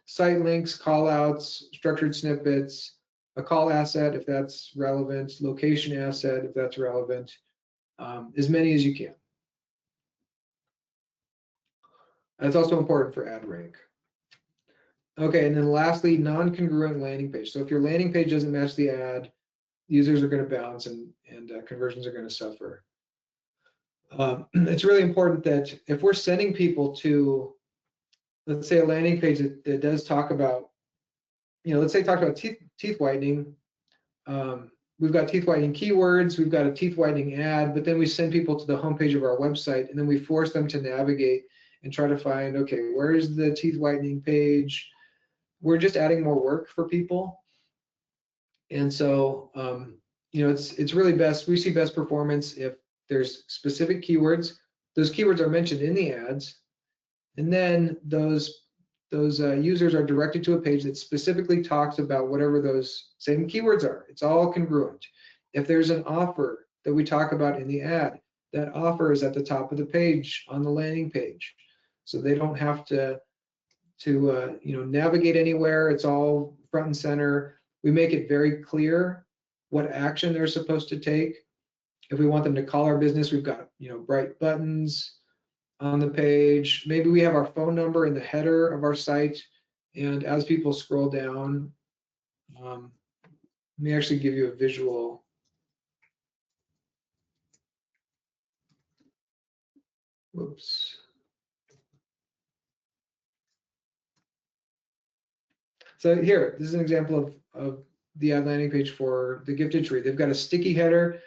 site links, call outs, structured snippets, a call asset if that's relevant, location asset if that's relevant, as many as you can. That's also important for ad rank. Okay, and then lastly, non-congruent landing page. So if your landing page doesn't match the ad, users are going to bounce and conversions are going to suffer. It's really important that if we're sending people to, let's say, a landing page that does talk about, you know, let's say talk about teeth whitening. We've got teeth whitening keywords, we've got a teeth whitening ad, but then we send people to the homepage of our website, and then we force them to navigate and try to find, okay, where's the teeth whitening page? We're just adding more work for people. And so, you know, it's really best, we see best performance if there's specific keywords. Those keywords are mentioned in the ads, and then those users are directed to a page that specifically talks about whatever those same keywords are. It's all congruent. If there's an offer that we talk about in the ad, that offer is at the top of the page on the landing page, so they don't have to you know, navigate anywhere. It's all front and center. We make it very clear what action they're supposed to take. If we want them to call our business, we've got, you know, bright buttons on the page. Maybe we have our phone number in the header of our site, and as people scroll down, let me actually give you a visual. Whoops. So here, this is an example of the ad landing page for the gifted tree. They've got a sticky header.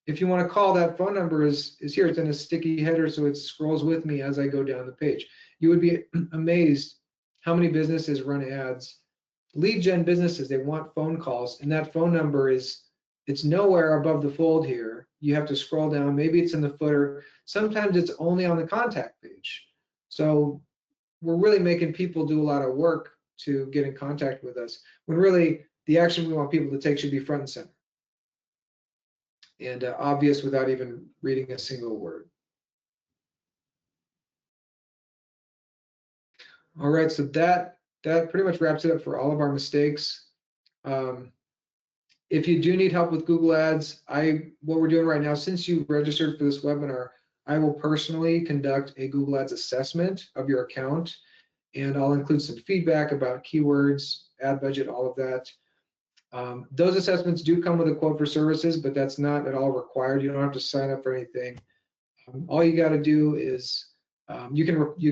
If you want to call, that phone number is here. It's in a sticky header, so it scrolls with me as I go down the page. You would be amazed how many businesses run ads lead gen businesses, they want phone calls, and that phone number it's nowhere above the fold here. You have to scroll down, maybe it's in the footer. Sometimes it's only on the contact page. So we're really making people do a lot of work to get in contact with us, when really the action we want people to take should be front and center and obvious without even reading a single word. All right, so that pretty much wraps it up for all of our mistakes. If you do need help with Google Ads, what we're doing right now, since you've registered for this webinar, I will personally conduct a Google Ads assessment of your account, and I'll include some feedback about keywords, ad budget, all of that. Those assessments do come with a quote for services, but that's not at all required. You don't have to sign up for anything. All you got to do is you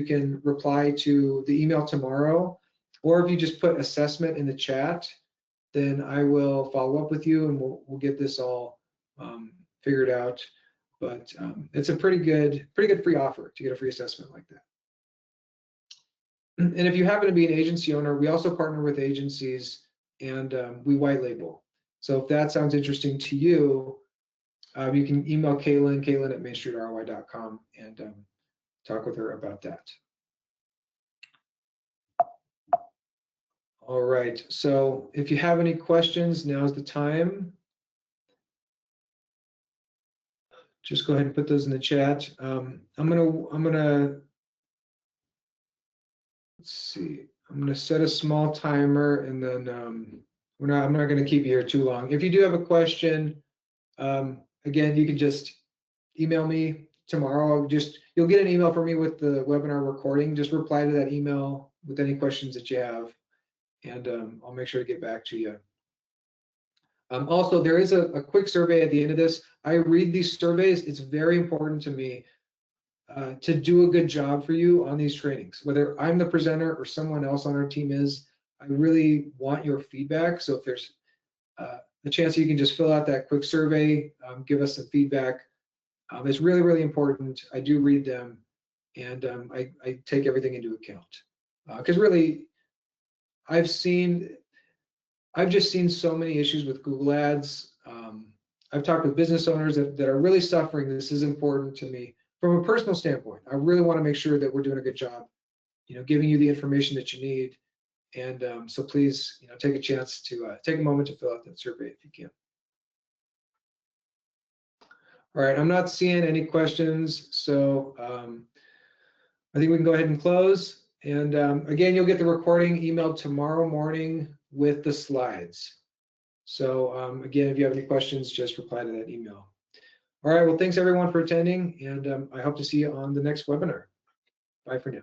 can reply to the email tomorrow, or if you just put assessment in the chat, then I will follow up with you and we'll get this all figured out. But it's a pretty good free offer to get a free assessment like that. And if you happen to be an agency owner, we also partner with agencies and we white label. So if that sounds interesting to you, you can email Caitlin at mainstreetroi.com and talk with her about that. All right, so if you have any questions, now's the time. Just go ahead and put those in the chat. I'm gonna let's see. I'm gonna set a small timer, and then I'm not gonna keep you here too long. If you do have a question, again, you can just email me tomorrow. You'll get an email from me with the webinar recording. Just reply to that email with any questions that you have, and I'll make sure to get back to you. Also, there is a quick survey at the end of this. I read these surveys. It's very important to me to do a good job for you on these trainings. Whether I'm the presenter or someone else on our team is, I really want your feedback. So if there's a chance you can just fill out that quick survey, give us some feedback. It's really, really important. I do read them, and I take everything into account. Because really, I've just seen so many issues with Google Ads. I've talked with business owners that are really suffering. This is important to me from a personal standpoint. I really want to make sure that we're doing a good job, giving you the information that you need. And so please, take a chance to take a moment to fill out that survey if you can. All right, I'm not seeing any questions, so I think we can go ahead and close. And again, you'll get the recording emailed tomorrow morning with the slides. So again, if you have any questions, just reply to that email. All right, well, thanks everyone for attending, and I hope to see you on the next webinar. Bye for now.